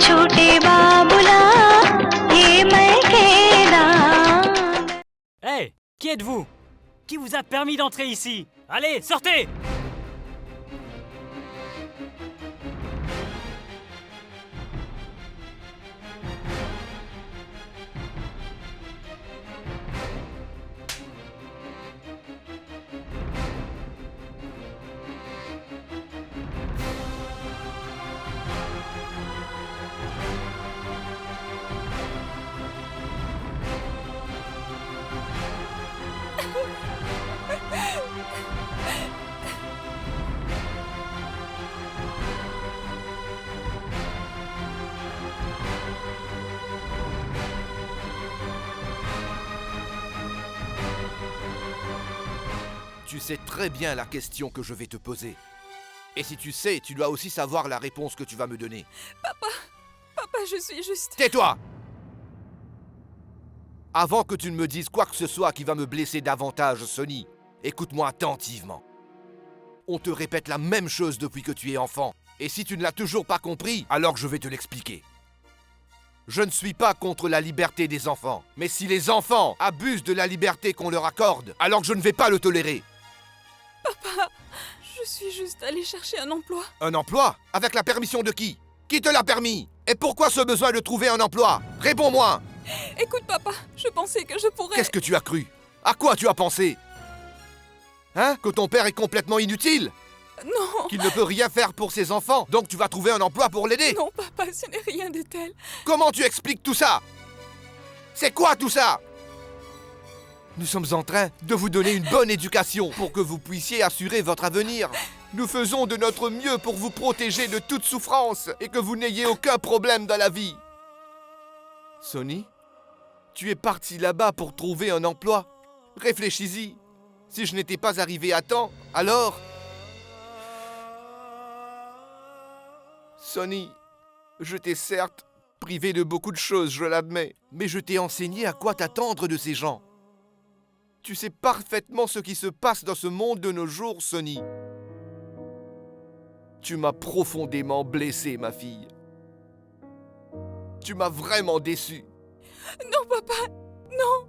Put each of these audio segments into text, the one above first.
छोटे बाबुला ये मैं Kedar. Hey, qui êtes-vous? Qui vous a permis d'entrer ici? Allez, sortez! Tu sais très bien la question que je vais te poser. Et si tu sais, tu dois aussi savoir la réponse que tu vas me donner. Papa, je suis juste... Tais-toi! Avant que tu ne me dises quoi que ce soit qui va me blesser davantage, Sonny, écoute-moi attentivement. On te répète la même chose depuis que tu es enfant. Et si tu ne l'as toujours pas compris, alors je vais te l'expliquer. Je ne suis pas contre la liberté des enfants. Mais si les enfants abusent de la liberté qu'on leur accorde, alors je ne vais pas le tolérer. Papa, je suis juste allée chercher un emploi. Un emploi? Avec la permission de qui? Qui te l'a permis? Et pourquoi ce besoin de trouver un emploi? Réponds-moi! Écoute, papa, je pensais que je pourrais... Qu'est-ce que tu as cru? À quoi tu as pensé? Hein? Que ton père est complètement inutile? Non, Qu'il ne peut rien faire pour ses enfants, donc tu vas trouver un emploi pour l'aider? non, papa, ce n'est rien de tel. Comment tu expliques tout ça? C'est quoi tout ça? Nous sommes en train de vous donner une bonne éducation pour que vous puissiez assurer votre avenir. Nous faisons de notre mieux pour vous protéger de toute souffrance et que vous n'ayez aucun problème dans la vie. Sonny, tu es parti là-bas pour trouver un emploi. Réfléchis-y. Si je n'étais pas arrivé à temps, alors... Sonny, je t'ai certes privé de beaucoup de choses, je l'admets, mais je t'ai enseigné à quoi t'attendre de ces gens. Tu sais parfaitement ce qui se passe dans ce monde de nos jours, Sonny. Tu m'as profondément blessé, ma fille. Tu m'as vraiment déçu. Non, papa, non.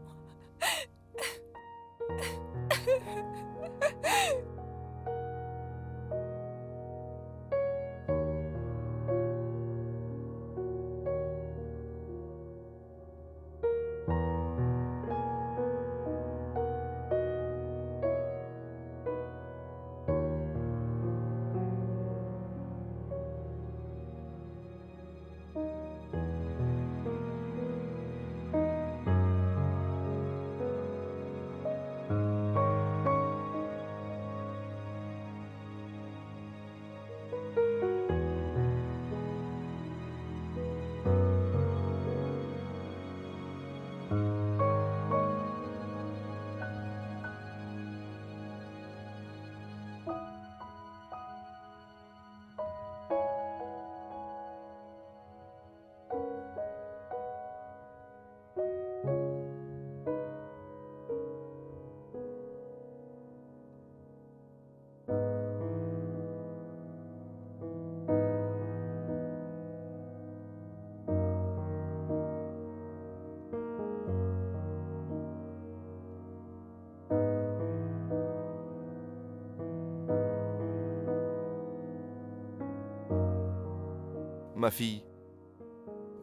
Ma fille,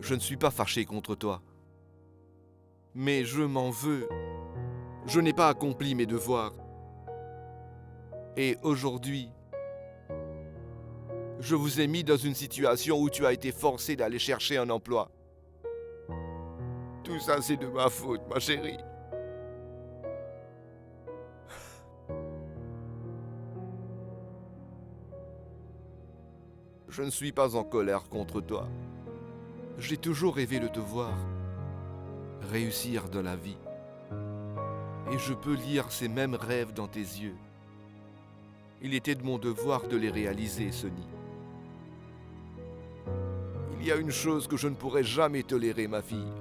je ne suis pas fâché contre toi. Mais je m'en veux. Je n'ai pas accompli mes devoirs. Et aujourd'hui, je vous ai mis dans une situation où tu as été forcé d'aller chercher un emploi. Tout ça, c'est de ma faute, ma chérie. Je ne suis pas en colère contre toi. J'ai toujours rêvé de te voir réussir dans la vie. Et je peux lire ces mêmes rêves dans tes yeux. Il était de mon devoir de les réaliser, Sonny. Il y a une chose que je ne pourrai jamais tolérer, ma fille.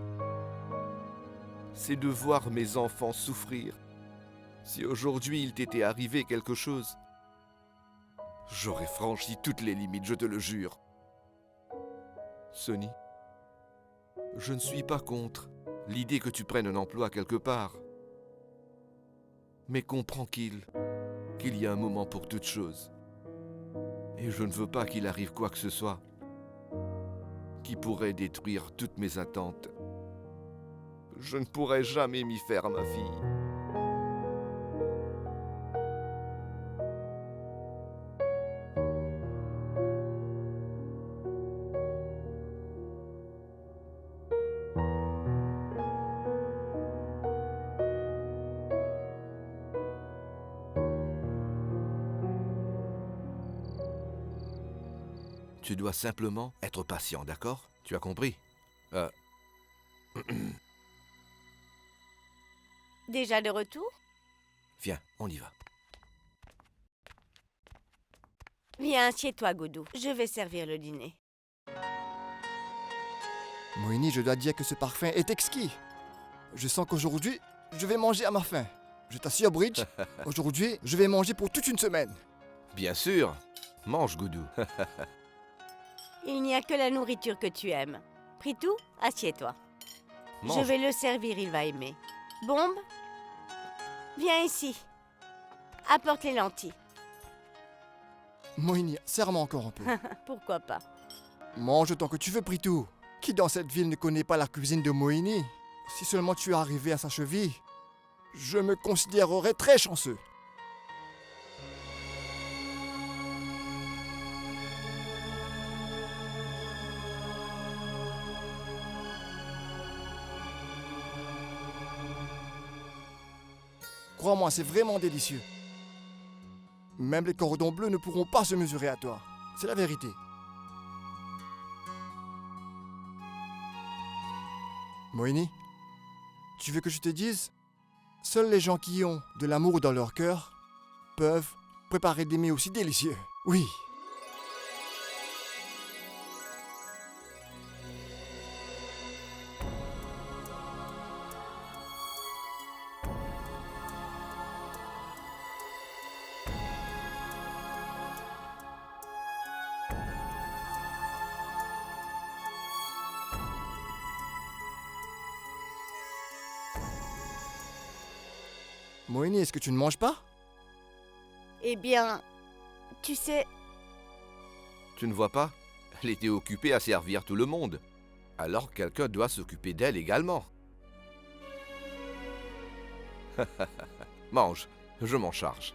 C'est de voir mes enfants souffrir. Si aujourd'hui il t'était arrivé quelque chose, j'aurais franchi toutes les limites, je te le jure. Sonny, Je ne suis pas contre l'idée que tu prennes un emploi quelque part. Mais comprends qu'il y a un moment pour toute chose. Et je ne veux pas qu'il arrive quoi que ce soit qui pourrait détruire toutes mes attentes. Je ne pourrai jamais m'y faire, ma fille. Tu dois simplement être patient, d'accord? Tu as compris? Déjà de retour? Viens, on y va. Viens, assieds-toi, Goudou. Je vais servir le dîner. Moini, je dois dire que ce parfum est exquis. Je sens qu'aujourd'hui, je vais manger à ma faim. Je t'assure, Bridge, aujourd'hui, je vais manger pour toute une semaine. Bien sûr. Mange, Goudou. Il n'y a que la nourriture que tu aimes. Pritou, assieds-toi. Mange. Je vais le servir, il va aimer. Bombe, viens ici. Apporte les lentilles. Moini, serre-moi encore un peu. Pourquoi pas? Mange autant que tu veux, Pritou. Qui dans cette ville ne connaît pas la cuisine de Moini? Si seulement tu es arrivé à sa cheville, je me considérerais très chanceux. Crois-moi, c'est vraiment délicieux. Même les cordons bleus ne pourront pas se mesurer à toi. C'est la vérité. Moini, tu veux que je te dise? Seuls les gens qui ont de l'amour dans leur cœur peuvent préparer des mets aussi délicieux. Oui. Moini, est-ce que tu ne manges pas? Eh bien, tu sais, Tu ne vois pas? Elle était occupée à servir tout le monde. Alors quelqu'un doit s'occuper d'elle également. Mange, je m'en charge.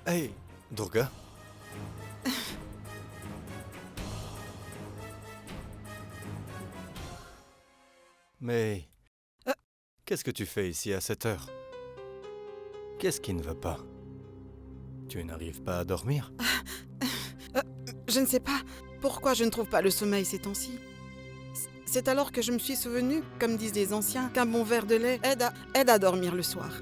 Hey, Durga. Mais qu'est-ce que tu fais ici à cette heure? Qu'est-ce qui ne va pas? Tu n'arrives pas à dormir? Je ne sais pas pourquoi je ne trouve pas le sommeil ces temps-ci. C'est alors que je me suis souvenu, comme disent les anciens, qu'un bon verre de lait aide à dormir le soir.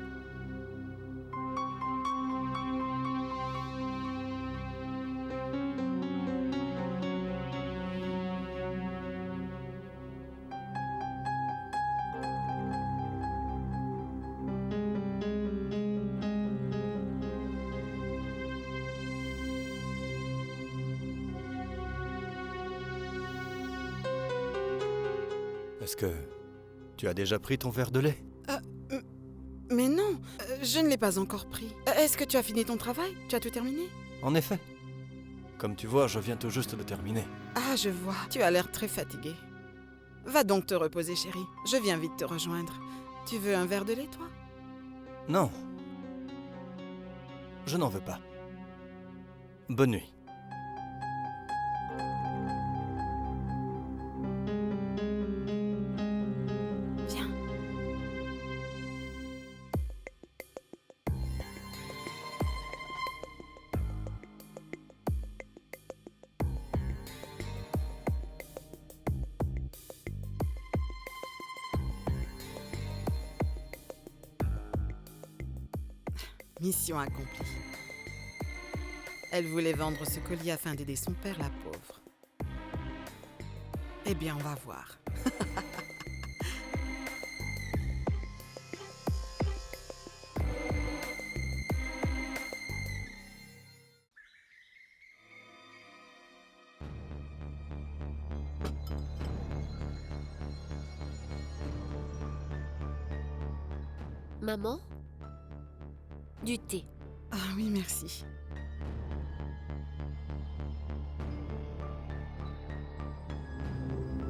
Est-ce que tu as déjà pris ton verre de lait? Mais non, je ne l'ai pas encore pris. Est-ce que tu as fini ton travail? Tu as tout terminé? En effet. Comme tu vois, je viens tout juste de terminer. Ah, je vois. Tu as l'air très fatigué. Va donc te reposer, chérie. Je viens vite te rejoindre. Tu veux un verre de lait, toi? Non. Je n'en veux pas. Bonne nuit. Viens. Mission accomplie. Elle voulait vendre ce collier afin d'aider son père, la pauvre. Eh bien, on va voir. Maman? Du thé. Ah oui, merci.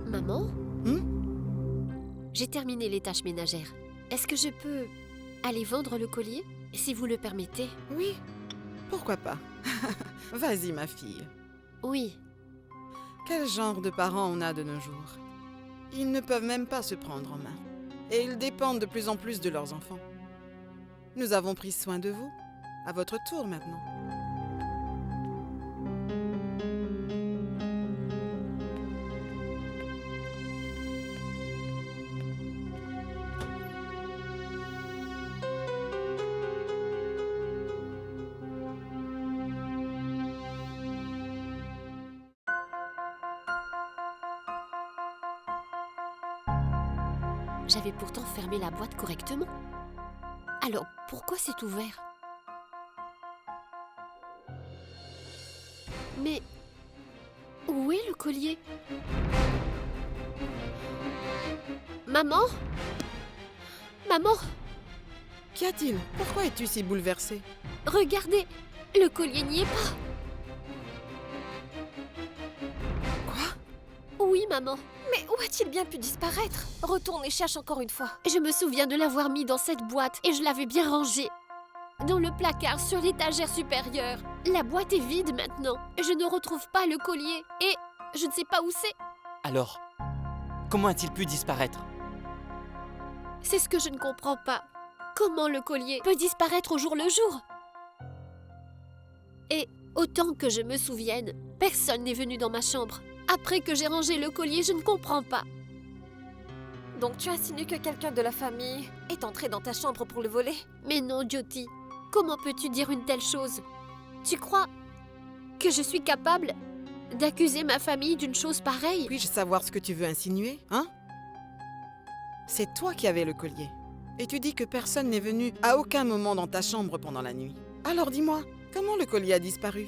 Maman? Hmm? J'ai terminé les tâches ménagères. Est-ce que je peux aller vendre le collier, si vous le permettez? Oui, pourquoi pas? Vas-y, ma fille. Oui. Quel genre de parents on a de nos jours? Ils ne peuvent même pas se prendre en main. Et ils dépendent de plus en plus de leurs enfants. Nous avons pris soin de vous. À votre tour maintenant. J'avais pourtant fermé la boîte correctement. Alors, pourquoi c'est ouvert? Mais où est le collier? Maman? Maman? Qu'y a-t-il? Pourquoi es-tu si bouleversée? Regardez, le collier n'y est pas. Quoi? Oui, maman. Mais où a-t-il bien pu disparaître? Retourne et cherche encore une fois. Je me souviens de l'avoir mis dans cette boîte et je l'avais bien rangé. Dans le placard sur l'étagère supérieure. La boîte est vide maintenant. Je ne retrouve pas le collier et je ne sais pas où c'est. Alors, comment a-t-il pu disparaître? C'est ce que je ne comprends pas. Comment le collier peut disparaître au jour le jour? Et autant que je me souvienne, personne n'est venu dans ma chambre. Après que j'ai rangé le collier, je ne comprends pas. Donc tu insinues que quelqu'un de la famille est entré dans ta chambre pour le voler? Mais non, Jyoti. Comment peux-tu dire une telle chose? Tu crois que je suis capable d'accuser ma famille d'une chose pareille? Puis-je savoir ce que tu veux insinuer, hein? C'est toi qui avais le collier. Et tu dis que personne n'est venu à aucun moment dans ta chambre pendant la nuit. Alors dis-moi, comment le collier a disparu?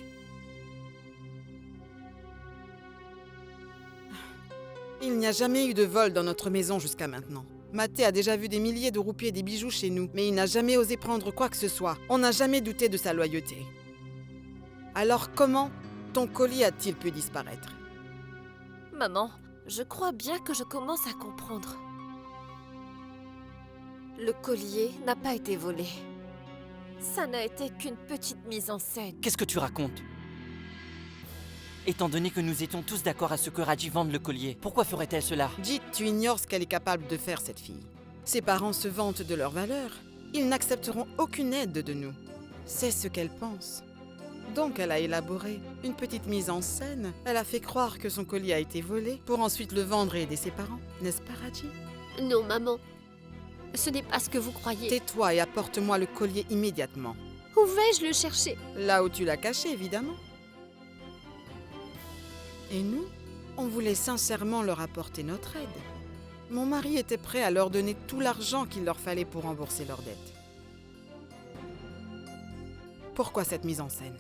Il n'y a jamais eu de vol dans notre maison jusqu'à maintenant. Mathé a déjà vu des milliers de roupies et des bijoux chez nous, mais il n'a jamais osé prendre quoi que ce soit. On n'a jamais douté de sa loyauté. Alors comment ton collier a-t-il pu disparaître? Maman, je crois bien que je commence à comprendre. Le collier n'a pas été volé. Ça n'a été qu'une petite mise en scène. Qu'est-ce que tu racontes? Étant donné que nous étions tous d'accord à ce que Raji vende le collier, pourquoi ferait-elle cela? Jit, tu ignores ce qu'elle est capable de faire, cette fille. Ses parents se vantent de leur valeur. Ils n'accepteront aucune aide de nous. C'est ce qu'elle pense. Donc elle a élaboré une petite mise en scène. Elle a fait croire que son collier a été volé pour ensuite le vendre et aider ses parents. N'est-ce pas, Raji? Non, maman. Ce n'est pas ce que vous croyez. Tais-toi et apporte-moi le collier immédiatement. Où vais-je le chercher? Là où tu l'as caché, évidemment. Et nous, on voulait sincèrement leur apporter notre aide. Mon mari était prêt à leur donner tout l'argent qu'il leur fallait pour rembourser leurs dettes. Pourquoi cette mise en scène?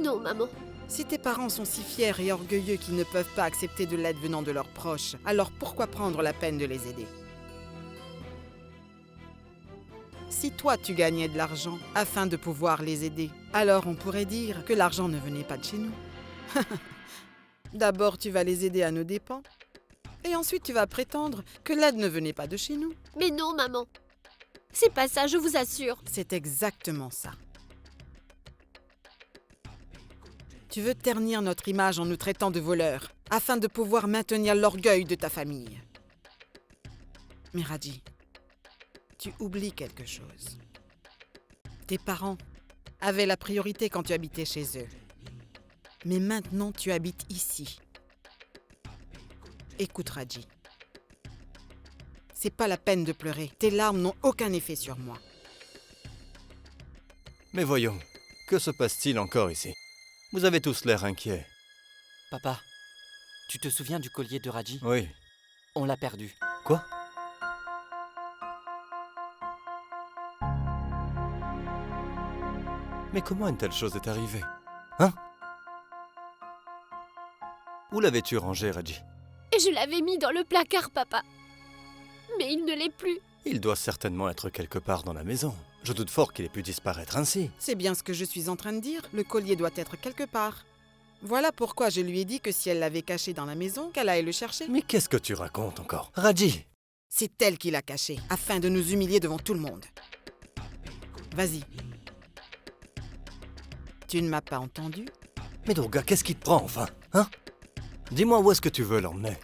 Non, maman. Si tes parents sont si fiers et orgueilleux qu'ils ne peuvent pas accepter de l'aide venant de leurs proches, alors pourquoi prendre la peine de les aider? Si toi tu gagnais de l'argent afin de pouvoir les aider, alors on pourrait dire que l'argent ne venait pas de chez nous. D'abord tu vas les aider à nos dépens, et ensuite tu vas prétendre que l'aide ne venait pas de chez nous. Mais non, maman. C'est pas ça, je vous assure. C'est exactement ça. Tu veux ternir notre image en nous traitant de voleurs, afin de pouvoir maintenir l'orgueil de ta famille. Mais Raji, tu oublies quelque chose. Tes parents avaient la priorité quand tu habitais chez eux. Mais maintenant, tu habites ici. Écoute, Raji. C'est pas la peine de pleurer. Tes larmes n'ont aucun effet sur moi. Mais voyons, que se passe-t-il encore ici? Vous avez tous l'air inquiets. Papa, tu te souviens du collier de Raji? Oui. On l'a perdu. Quoi? Mais comment une telle chose est arrivée? Hein? Où l'avais-tu rangé, Raji? Et je l'avais mis dans le placard, papa. Mais il ne l'est plus. Il doit certainement être quelque part dans la maison. Je doute fort qu'il ait pu disparaître ainsi. C'est bien ce que je suis en train de dire. Le collier doit être quelque part. Voilà pourquoi je lui ai dit que si elle l'avait caché dans la maison, qu'elle aille le chercher. Mais qu'est-ce que tu racontes encore? Raji! C'est elle qui l'a caché, afin de nous humilier devant tout le monde. Vas-y. Tu ne m'as pas entendu? Mais Durga, qu'est-ce qui te prend enfin? Hein? Dis-moi où est-ce que tu veux l'emmener?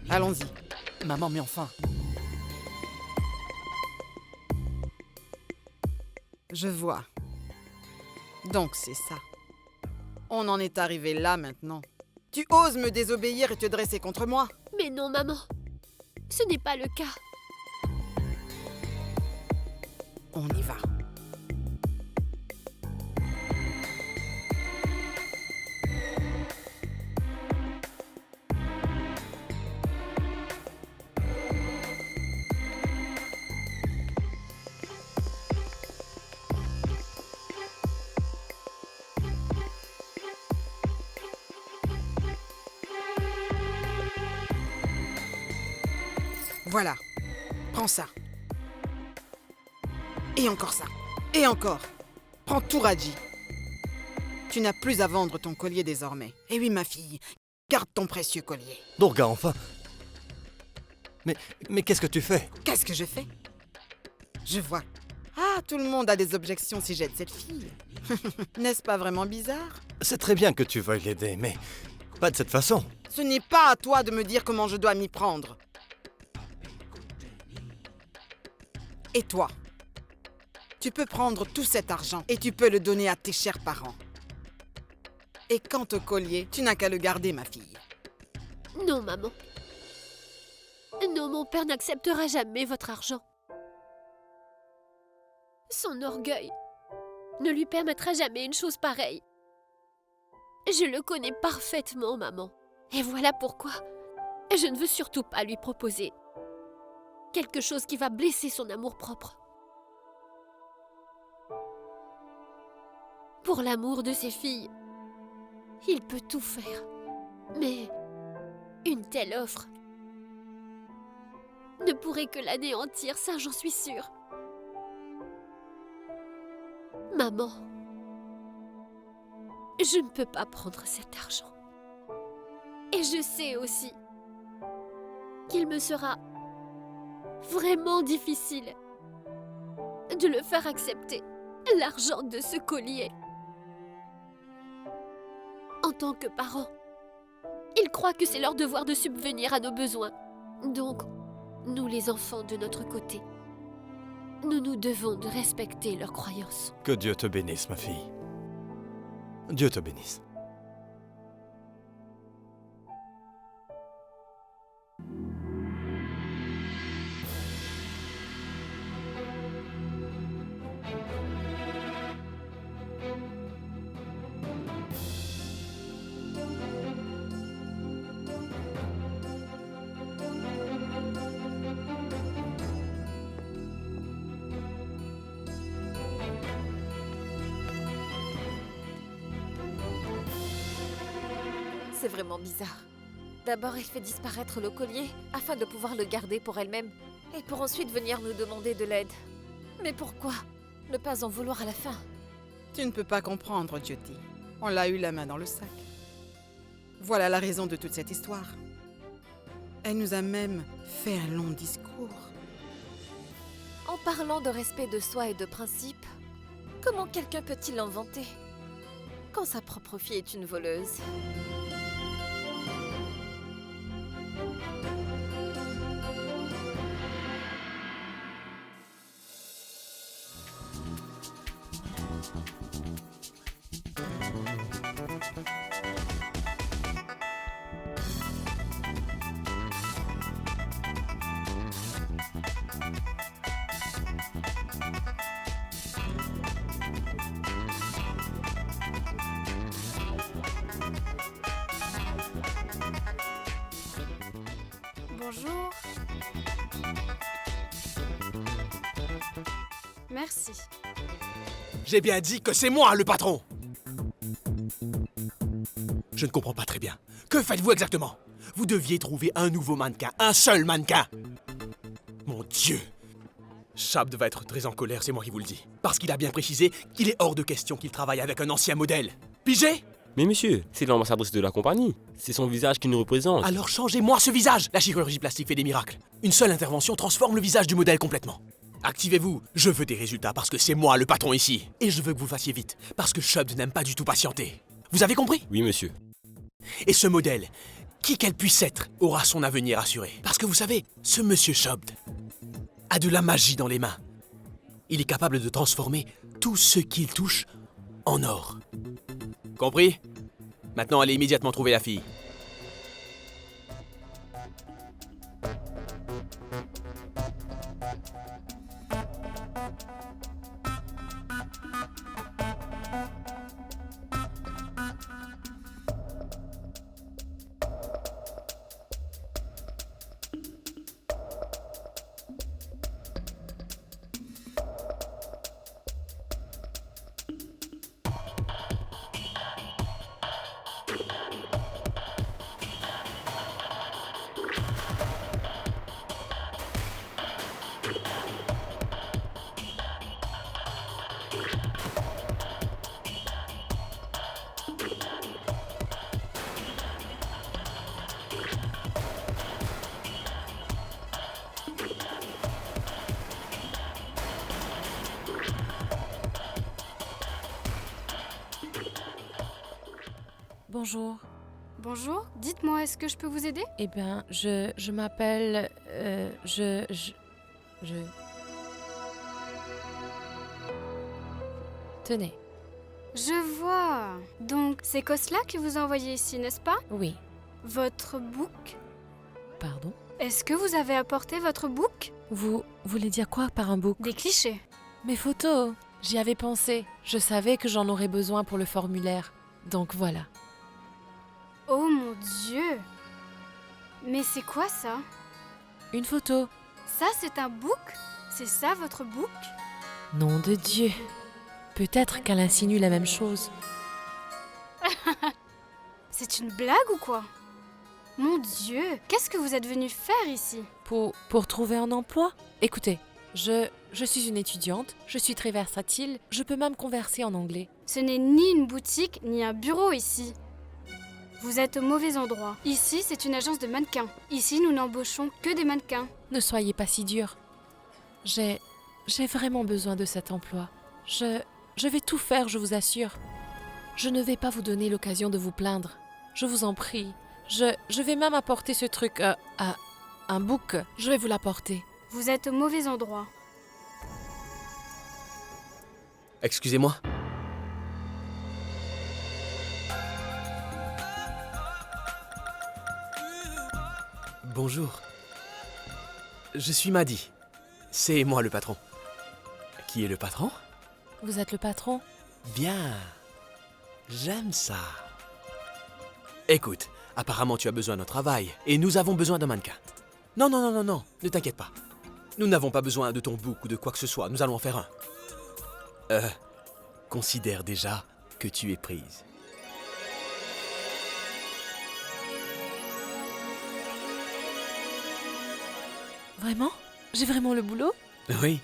Allons-y. Maman, mais enfin. Je vois. Donc c'est ça. On en est arrivé là maintenant. Tu oses me désobéir et te dresser contre moi? Mais non, maman. Ce n'est pas le cas. On y va. Voilà. Prends ça. Et encore ça. Et encore. Prends tout, Raji. Tu n'as plus à vendre ton collier désormais. Et oui, ma fille, garde ton précieux collier. Durga, enfin! Mais qu'est-ce que tu fais? Qu'est-ce que je fais? Je vois. Ah, tout le monde a des objections si j'aide cette fille. N'est-ce pas vraiment bizarre? C'est très bien que tu veuilles l'aider, mais pas de cette façon. Ce n'est pas à toi de me dire comment je dois m'y prendre. Et toi? Tu peux prendre tout cet argent et tu peux le donner à tes chers parents. Et quant au collier, tu n'as qu'à le garder, ma fille. Non, maman. Non, mon père n'acceptera jamais votre argent. Son orgueil ne lui permettra jamais une chose pareille. Je le connais parfaitement, maman. Et voilà pourquoi je ne veux surtout pas lui proposer quelque chose qui va blesser son amour-propre. Pour l'amour de ses filles, il peut tout faire. Mais une telle offre ne pourrait que l'anéantir, ça j'en suis sûre. Maman, Je ne peux pas prendre cet argent. Et je sais aussi qu'il me sera vraiment difficile de le faire accepter l'argent de ce collier. En tant que parents, ils croient que c'est leur devoir de subvenir à nos besoins. Donc, nous les enfants de notre côté, nous nous devons de respecter leurs croyances. Que Dieu te bénisse, ma fille. Dieu te bénisse. C'est vraiment bizarre. D'abord, elle fait disparaître le collier afin de pouvoir le garder pour elle-même et pour ensuite venir nous demander de l'aide. Mais pourquoi ne pas en vouloir à la fin? Tu ne peux pas comprendre, Jyoti. On l'a eu la main dans le sac. Voilà la raison de toute cette histoire. Elle nous a même fait un long discours. En parlant de respect de soi et de principe, comment quelqu'un peut-il l'inventer quand sa propre fille est une voleuse? Bonjour. Merci. J'ai bien dit que c'est moi le patron. Je ne comprends pas très bien. Que faites-vous exactement? Vous deviez trouver un nouveau mannequin, un seul mannequin. Mon Dieu. Shabd va être très en colère, c'est moi qui vous le dis. Parce qu'il a bien précisé qu'il est hors de question qu'il travaille avec un ancien modèle. Pigé? Mais monsieur, c'est l'ambassadrice de la compagnie. C'est son visage qui nous représente. Alors changez-moi ce visage. La chirurgie plastique fait des miracles. Une seule intervention transforme le visage du modèle complètement. Activez-vous. Je veux des résultats parce que c'est moi le patron ici. Et je veux que vous fassiez vite. Parce que Shabd n'aime pas du tout patienter. Vous avez compris? Oui, monsieur. Et ce modèle, qui qu'elle puisse être, aura son avenir assuré. Parce que vous savez, ce monsieur Shabd a de la magie dans les mains. Il est capable de transformer tout ce qu'il touche en or. Compris? Maintenant, allez immédiatement trouver la fille. Bonjour. Bonjour, dites-moi, est-ce que je peux vous aider? Eh bien, je m'appelle... Tenez. Je vois. Donc, c'est Kosla qui vous a envoyé ici, n'est-ce pas? Oui. Votre bouc? Pardon? Est-ce que vous avez apporté votre bouc? Vous voulez dire quoi par un bouc? Des clichés. Mes photos. J'y avais pensé. Je savais que j'en aurais besoin pour le formulaire. Donc voilà. Oh mon Dieu! Mais c'est quoi ça? Une photo. Ça, c'est un bouc? C'est ça votre bouc? Nom de Dieu. Peut-être qu'elle insinue la même chose. C'est une blague ou quoi? Mon Dieu, qu'est-ce que vous êtes venu faire ici? Pour trouver un emploi? Écoutez, je Je suis une étudiante, je suis très versatile, je peux même converser en anglais. Ce n'est ni une boutique, ni un bureau ici. Vous êtes au mauvais endroit. Ici, c'est une agence de mannequins. Ici, nous n'embauchons que des mannequins. Ne soyez pas si dur. J'ai vraiment besoin de cet emploi. Je vais tout faire, je vous assure. Je ne vais pas vous donner l'occasion de vous plaindre. Je vous en prie. Je vais même apporter ce truc, un book. Je vais vous l'apporter. Vous êtes au mauvais endroit. Excusez-moi. Bonjour. Je suis Maddy. C'est moi le patron. Qui est le patron? Vous êtes le patron? Bien. J'aime ça. Écoute, apparemment tu as besoin d'un travail et nous avons besoin d'un mannequin. Non, ne t'inquiète pas. Nous n'avons pas besoin de ton book ou de quoi que ce soit, nous allons en faire un. Considère déjà que tu es prise. Vraiment? J'ai vraiment le boulot? Oui.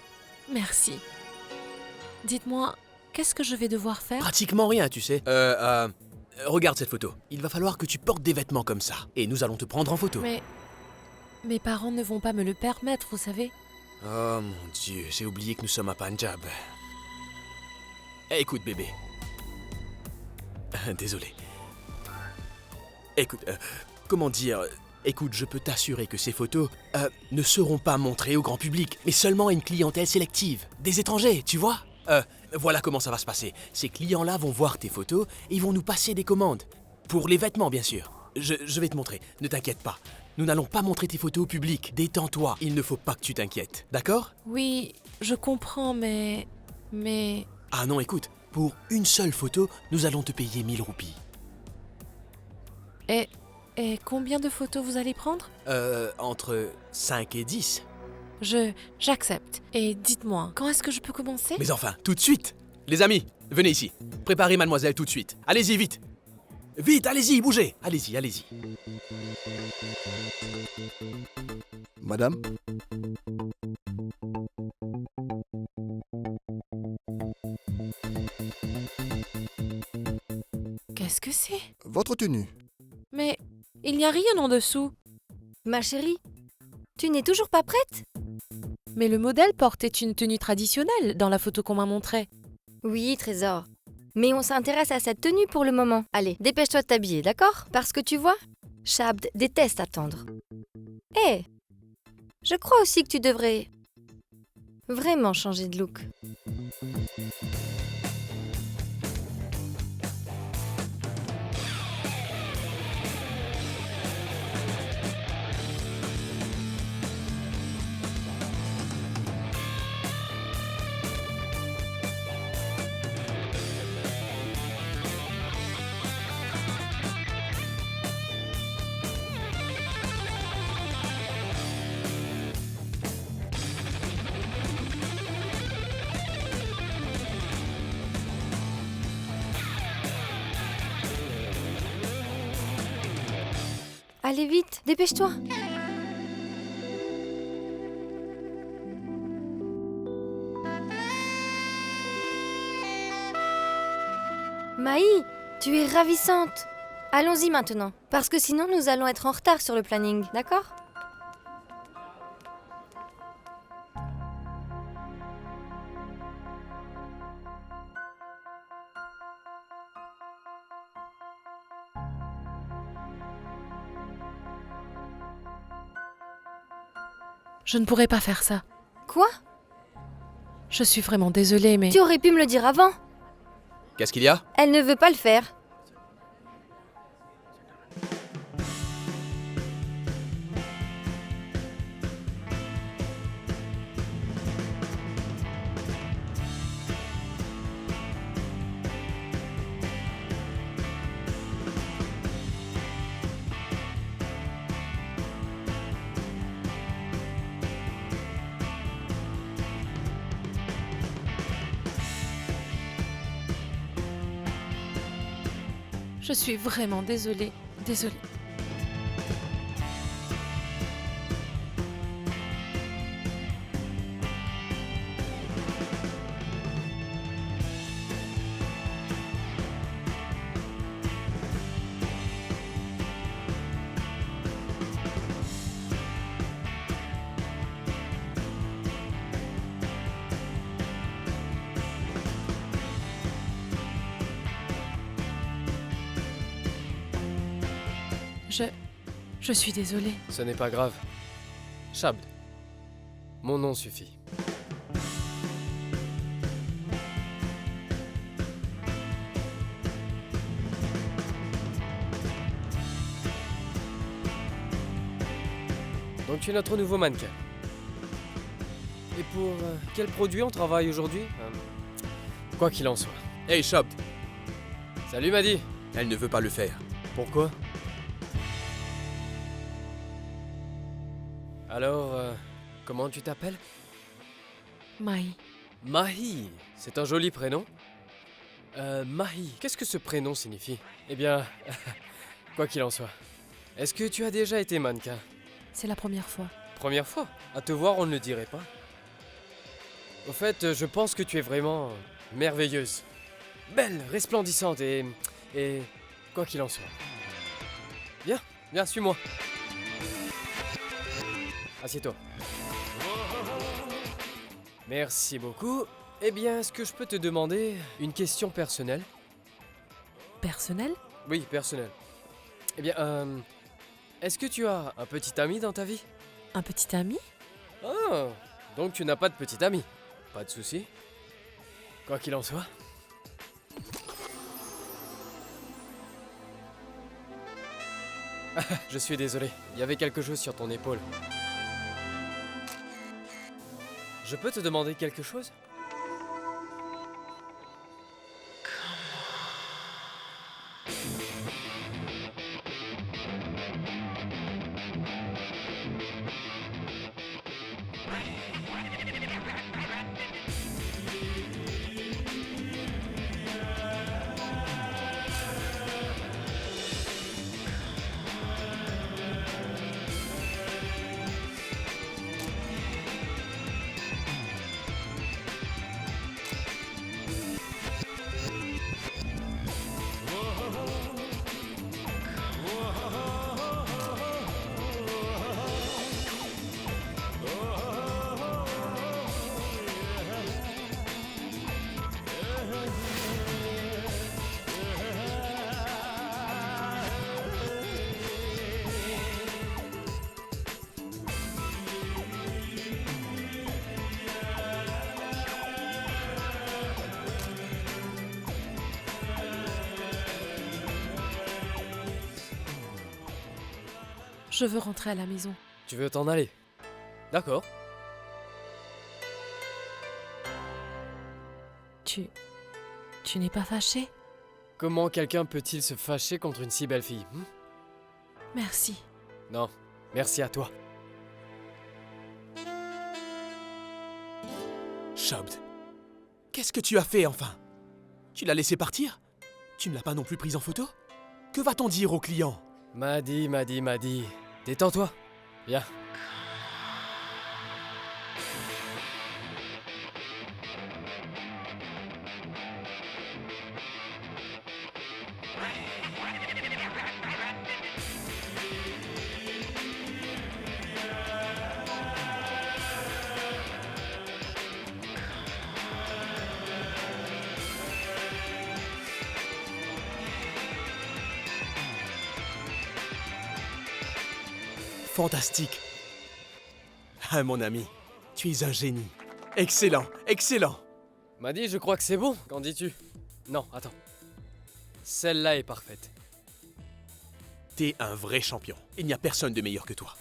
Merci. Dites-moi, qu'est-ce que je vais devoir faire? Pratiquement rien, tu sais. Regarde cette photo. Il va falloir que tu portes des vêtements comme ça. Et nous allons te prendre en photo. Mais mes parents ne vont pas me le permettre, vous savez. Oh mon Dieu, j'ai oublié que nous sommes à Punjab. Écoute, bébé. Désolé. Écoute, comment dire... Écoute, je peux t'assurer que ces photos ne seront pas montrées au grand public, mais seulement à une clientèle sélective. Des étrangers, tu vois? Voilà comment ça va se passer. Ces clients-là vont voir tes photos et ils vont nous passer des commandes. Pour les vêtements, bien sûr. Je vais te montrer, ne t'inquiète pas. Nous n'allons pas montrer tes photos au public. Détends-toi, il ne faut pas que tu t'inquiètes. D'accord? Oui, je comprends, mais... Ah non, écoute, pour une seule photo, nous allons te payer 1000 roupies. Et combien de photos vous allez prendre? Entre 5 et 10. J'accepte. Et dites-moi, quand est-ce que je peux commencer? Mais enfin, tout de suite! Les amis, venez ici. Préparez mademoiselle tout de suite. Allez-y, vite! Vite, allez-y, bougez! Allez-y, allez-y. Madame? Qu'est-ce que c'est? Votre tenue. Mais il n'y a rien en dessous. Ma chérie, tu n'es toujours pas prête? Mais le modèle portait une tenue traditionnelle dans la photo qu'on m'a montrée. Oui, Trésor. Mais on s'intéresse à cette tenue pour le moment. Allez, dépêche-toi de t'habiller, d'accord? Parce que tu vois, Shabd déteste attendre. Hé, je crois aussi que tu devrais vraiment changer de look. Allez vite, dépêche-toi. Maï, tu es ravissante. Allons-y maintenant, parce que sinon nous allons être en retard sur le planning, d'accord? Je ne pourrais pas faire ça. Quoi? Je suis vraiment désolée, mais... Tu aurais pu me le dire avant. Qu'est-ce qu'il y a? Elle ne veut pas le faire. Je suis vraiment désolée. Désolée. Je suis désolée. Ce n'est pas grave. Shabd. Mon nom suffit. Donc tu es notre nouveau mannequin. Et pour quel produit on travaille aujourd'hui? Quoi qu'il en soit. Hey Shabd. Salut Maddy. Elle ne veut pas le faire. Pourquoi? Alors, comment tu t'appelles? Mahi. Mahi, c'est un joli prénom. Mahi, qu'est-ce que ce prénom signifie? Eh bien, quoi qu'il en soit. Est-ce que tu as déjà été mannequin? C'est la première fois. Première fois? À te voir, on ne le dirait pas. Au fait, je pense que tu es vraiment merveilleuse. Belle, resplendissante et quoi qu'il en soit. Viens, suis-moi. Assieds-toi. Merci beaucoup. Eh bien, est-ce que je peux te demander une question personnelle? Personnelle? Oui, personnelle. Eh bien, est-ce que tu as un petit ami dans ta vie? Un petit ami? Ah, donc tu n'as pas de petit ami. Pas de souci. Quoi qu'il en soit. Je suis désolé, il y avait quelque chose sur ton épaule. Je peux te demander quelque chose? Je veux rentrer à la maison. Tu veux t'en aller? D'accord. Tu n'es pas fâché? Comment quelqu'un peut-il se fâcher contre une si belle fille? Merci. Non, merci à toi. Shabd, qu'est-ce que tu as fait enfin? Tu l'as laissé partir? Tu ne l'as pas non plus prise en photo? Que va-t-on dire aux clients? Maddy. Détends-toi. Viens. Fantastique. Ah mon ami, tu es un génie. Excellent. Maddy, je crois que c'est bon, qu'en dis-tu? Non, attends. Celle-là est parfaite. T'es un vrai champion. Il n'y a personne de meilleur que toi.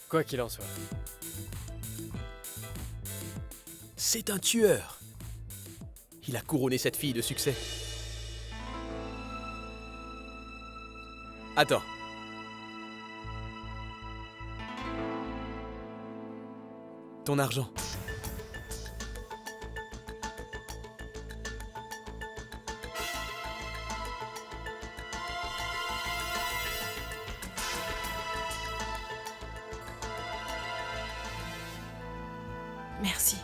Quoi qu'il en soit. C'est un tueur. Il a couronné cette fille de succès. Attends. Ton argent. Merci.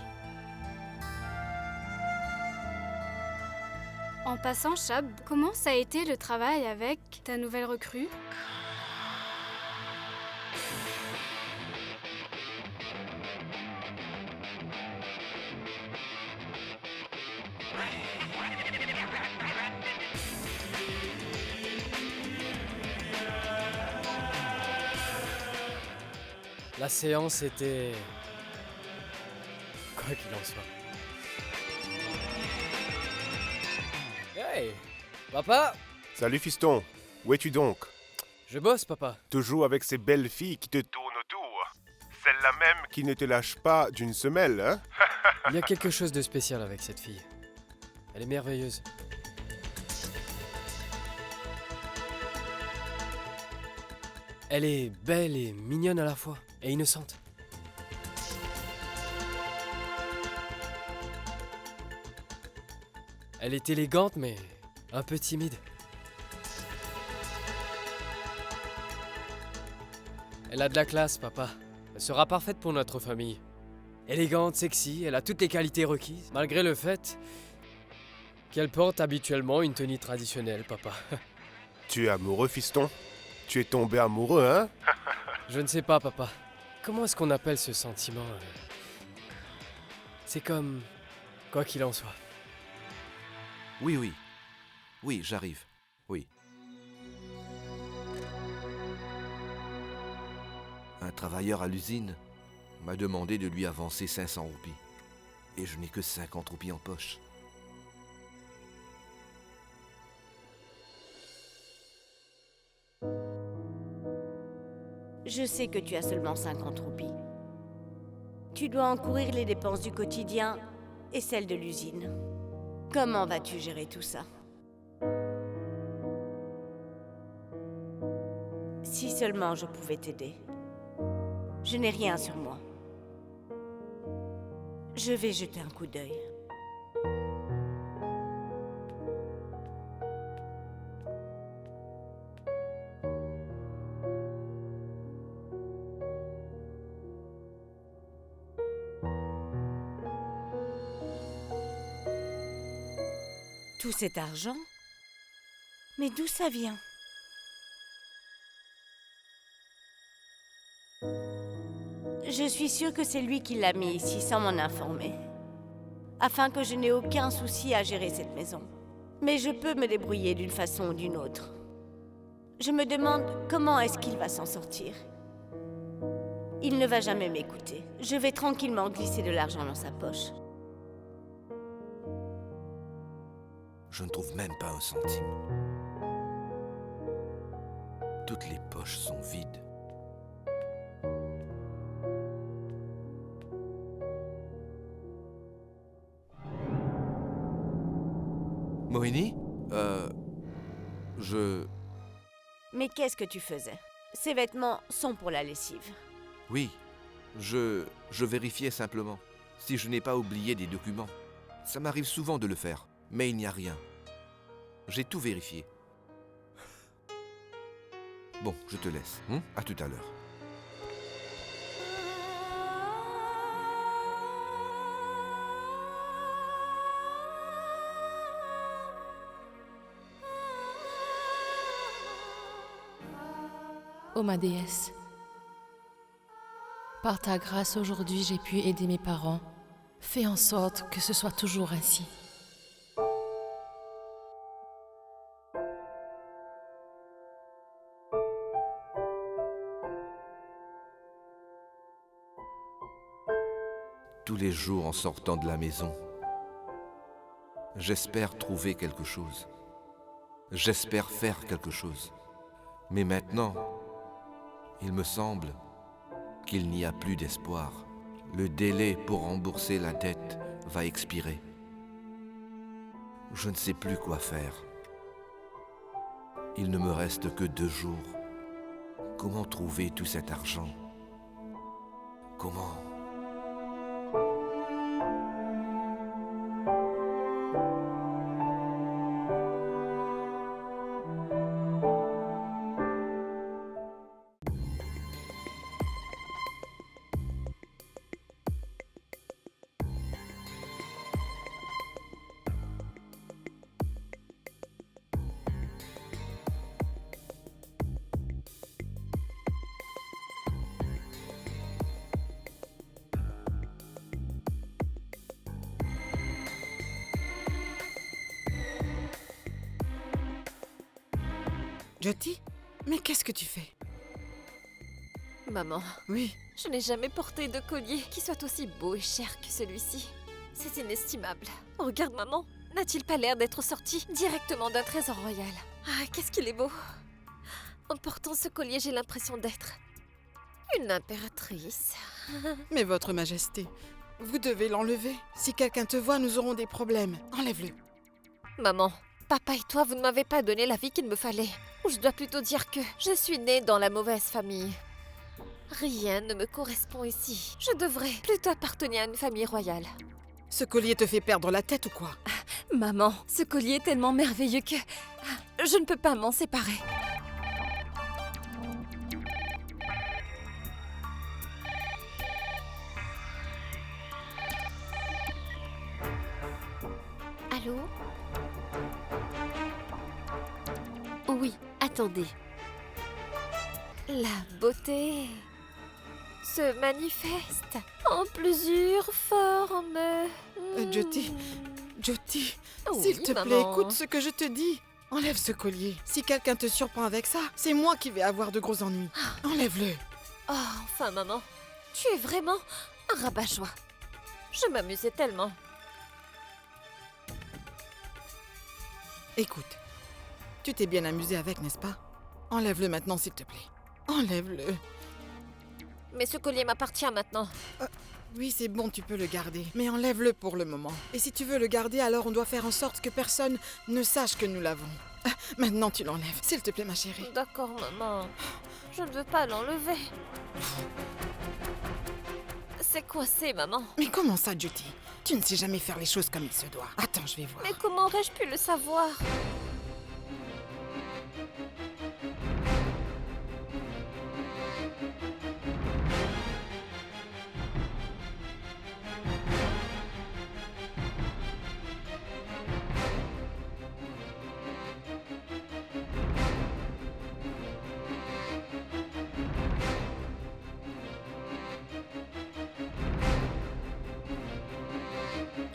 En passant, Shabd, comment ça a été le travail avec ta nouvelle recrue? La séance était... Quoi qu'il en soit. Hey, papa! Salut fiston, où es-tu donc? Je bosse, papa. Toujours avec ces belles filles qui te tournent autour. Celle-là même qui ne te lâche pas d'une semelle, hein? Il y a quelque chose de spécial avec cette fille. Elle est merveilleuse. Elle est belle et mignonne à la fois, et innocente. Elle est élégante, mais un peu timide. Elle a de la classe, papa. Elle sera parfaite pour notre famille. Élégante, sexy, elle a toutes les qualités requises, malgré le fait qu'elle porte habituellement une tenue traditionnelle, papa. Tu es amoureux, fiston? Tu es tombé amoureux, hein? Je ne sais pas, papa. Comment est-ce qu'on appelle ce sentiment? C'est comme... quoi qu'il en soit. Oui, oui. Oui, j'arrive. Oui. Un travailleur à l'usine m'a demandé de lui avancer 500 roupies. Et je n'ai que 50 roupies en poche. Je sais que tu as seulement 50 roupies. Tu dois encourir les dépenses du quotidien et celles de l'usine. Comment vas-tu gérer tout ça? Si seulement je pouvais t'aider. Je n'ai rien sur moi. Je vais jeter un coup d'œil. Tout cet argent? Mais d'où ça vient? Je suis sûre que c'est lui qui l'a mis ici sans m'en informer. Afin que je n'ai aucun souci à gérer cette maison. Mais je peux me débrouiller d'une façon ou d'une autre. Je me demande comment est-ce qu'il va s'en sortir. Il ne va jamais m'écouter. Je vais tranquillement glisser de l'argent dans sa poche. Je ne trouve même pas un centime. Toutes les poches sont vides. Moini? Mais qu'est-ce que tu faisais? Ces vêtements sont pour la lessive. Oui, je vérifiais simplement. Si je n'ai pas oublié des documents. Ça m'arrive souvent de le faire, mais il n'y a rien. J'ai tout vérifié. Bon, je te laisse. À tout à l'heure. Ô ma déesse, par ta grâce aujourd'hui j'ai pu aider mes parents. Fais en sorte que ce soit toujours ainsi. Tous les jours en sortant de la maison, j'espère trouver quelque chose. J'espère faire quelque chose. Mais maintenant, il me semble qu'il n'y a plus d'espoir. Le délai pour rembourser la dette va expirer. Je ne sais plus quoi faire. Il ne me reste que 2 jours. Comment trouver tout cet argent? Comment? Jyoti, mais qu'est-ce que tu fais? Maman. Oui. Je n'ai jamais porté de collier qui soit aussi beau et cher que celui-ci. C'est inestimable. Regarde, maman. N'a-t-il pas l'air d'être sorti directement d'un trésor royal? Ah, qu'est-ce qu'il est beau. En portant ce collier, j'ai l'impression d'être une impératrice. Mais votre majesté, vous devez l'enlever. Si quelqu'un te voit, nous aurons des problèmes. Enlève-le. Maman, papa et toi, vous ne m'avez pas donné la vie qu'il me fallait. Ou je dois plutôt dire que je suis née dans la mauvaise famille. Rien ne me correspond ici. Je devrais plutôt appartenir à une famille royale. Ce collier te fait perdre la tête ou quoi? Maman, ce collier est tellement merveilleux que je ne peux pas m'en séparer. Allô? Oui, attendez. La beauté se manifeste en plusieurs formes. Jyoti, Jyoti, Oui, s'il te plaît, maman. écoute ce que je te dis. Enlève ce collier. Si quelqu'un te surprend avec ça, c'est moi qui vais avoir de gros ennuis. Enlève-le. Oh, enfin, maman, tu es vraiment un rabat-joie. Je m'amusais tellement. Écoute, tu t'es bien amusé avec, n'est-ce pas? Enlève-le maintenant, s'il te plaît. Enlève-le. Mais ce collier m'appartient maintenant. Oui, c'est bon, tu peux le garder. Mais enlève-le pour le moment. Et si tu veux le garder, alors on doit faire en sorte que personne ne sache que nous l'avons. Maintenant, tu l'enlèves. S'il te plaît, ma chérie. D'accord, maman. Je ne veux pas l'enlever. C'est coincé, maman. Mais comment ça, Jyoti? Tu ne sais jamais faire les choses comme il se doit. Attends, je vais voir. Mais comment aurais-je pu le savoir?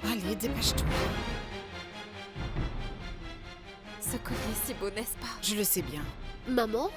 Allez, dépêche-toi. Ce collier est si beau, n'est-ce pas? Je le sais bien. Maman?